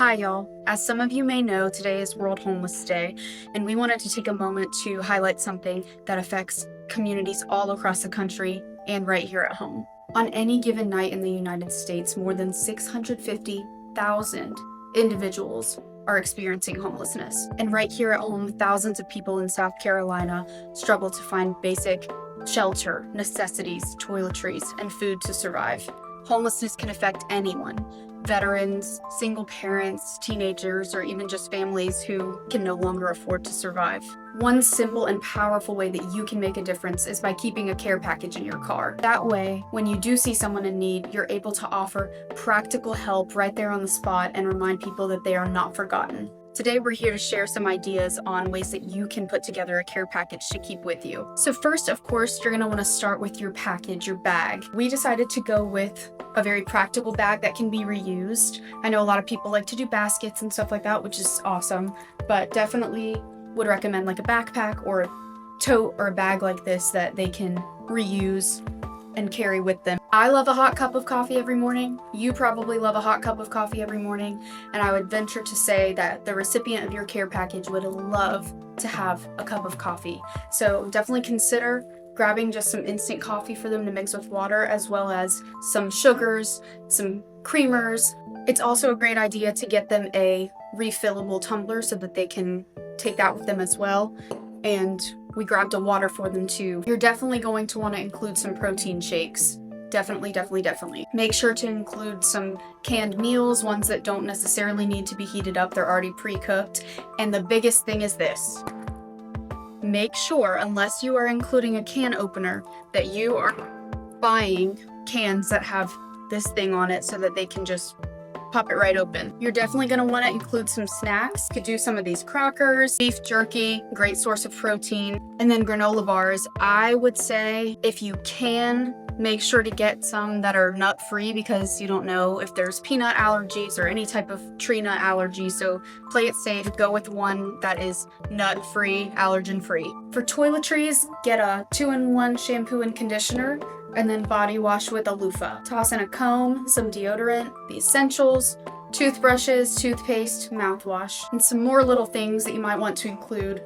Hi, y'all. As some of you may know, today is World Homeless Day, and we wanted to take a moment to highlight something that affects communities all across the country and right here at home. On any given night in the United States, more than 650,000 individuals are experiencing homelessness. And right here at home, thousands of people in South Carolina struggle to find basic shelter, necessities, toiletries, and food to survive. Homelessness can affect anyone: veterans, single parents, teenagers, or even just families who can no longer afford to survive. One simple and powerful way that you can make a difference is by keeping a care package in your car. That way, when you do see someone in need, you're able to offer practical help right there on the spot and remind people that they are not forgotten. Today, we're here to share some ideas on ways that you can put together a care package to keep with you. So first, of course, you're gonna wanna start with your package, your bag. We decided to go with a very practical bag that can be reused. I know a lot of people like to do baskets and stuff like that, which is awesome, but definitely would recommend like a backpack or a tote or a bag like this that they can reuse and carry with them. I love a hot cup of coffee every morning. You probably love a hot cup of coffee every morning, and I would venture to say that the recipient of your care package would love to have a cup of coffee. So definitely consider grabbing just some instant coffee for them to mix with water, as well as some sugars, some creamers. It's also a great idea to get them a refillable tumbler so that they can take that with them as well. And we grabbed a water for them too. You're definitely going to want to include some protein shakes. Definitely. Make sure to include some canned meals, ones that don't necessarily need to be heated up. They're already pre-cooked. And the biggest thing is this: make sure, unless you are including a can opener, that you are buying cans that have this thing on it so that they can just pop it right open. You're definitely going to want to include some snacks. Could do some of these crackers, beef jerky, great source of protein, and then granola bars. I would say if you can, make sure to get some that are nut-free, because you don't know if there's peanut allergies or any type of tree nut allergy, so play it safe. Go with one that is nut-free, allergen-free. For toiletries, get a 2-in-1 shampoo and conditioner, and then body wash with a loofah. Toss in a comb, some deodorant, the essentials, toothbrushes, toothpaste, mouthwash, and some more little things that you might want to include: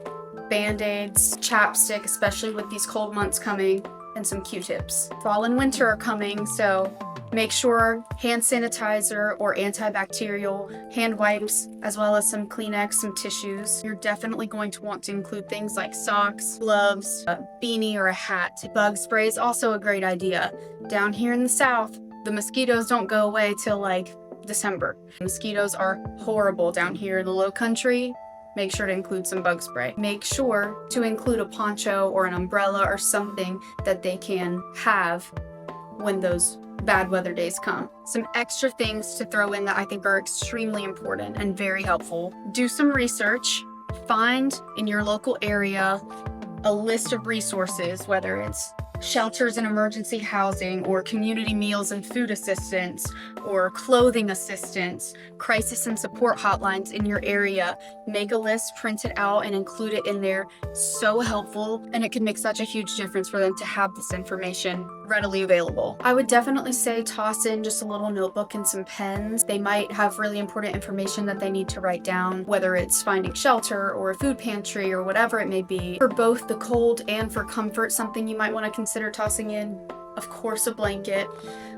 Band-Aids, chapstick, especially with these cold months coming, and some Q-tips. Fall and winter are coming, so make sure hand sanitizer or antibacterial hand wipes, as well as some Kleenex, some tissues. You're definitely going to want to include things like socks, gloves, a beanie, or a hat. Bug spray is also a great idea. Down here in the South, the mosquitoes don't go away till like December. Mosquitoes are horrible down here in the low country. Make sure to include some bug spray. Make sure to include a poncho or an umbrella or something that they can have when those bad weather days come. Some extra things to throw in that I think are extremely important and very helpful: do some research. Find in your local area a list of resources, whether it's shelters and emergency housing, or community meals and food assistance, or clothing assistance, crisis and support hotlines in your area. Make a list, print it out, and include it in there. So helpful, and it can make such a huge difference for them to have this information readily available. I would definitely say toss in just a little notebook and some pens. They might have really important information that they need to write down, whether it's finding shelter or a food pantry or whatever it may be. For both the cold and for comfort, something you might want to consider tossing in, of course, a blanket,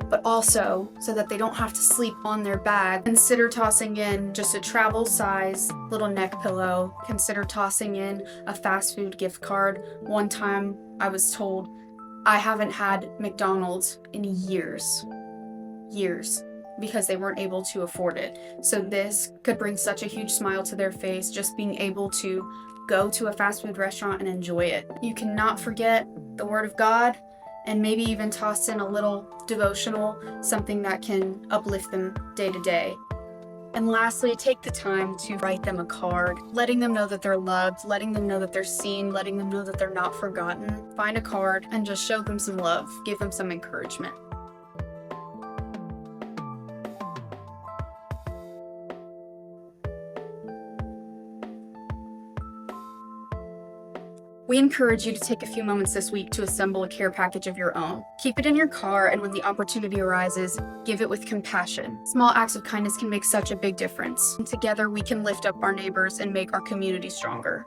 but also, so that they don't have to sleep on their bag, consider tossing in just a travel size little neck pillow. Consider tossing in a fast food gift card. One time I was told I haven't had McDonald's in years, because they weren't able to afford it. So this could bring such a huge smile to their face, just being able to go to a fast food restaurant and enjoy it. You cannot forget the Word of God, and maybe even toss in a little devotional, something that can uplift them day to day. And lastly, take the time to write them a card, letting them know that they're loved, letting them know that they're seen, letting them know that they're not forgotten. Find a card and just show them some love, give them some encouragement. We encourage you to take a few moments this week to assemble a care package of your own. Keep it in your car, and when the opportunity arises, give it with compassion. Small acts of kindness can make such a big difference. And together, we can lift up our neighbors and make our community stronger.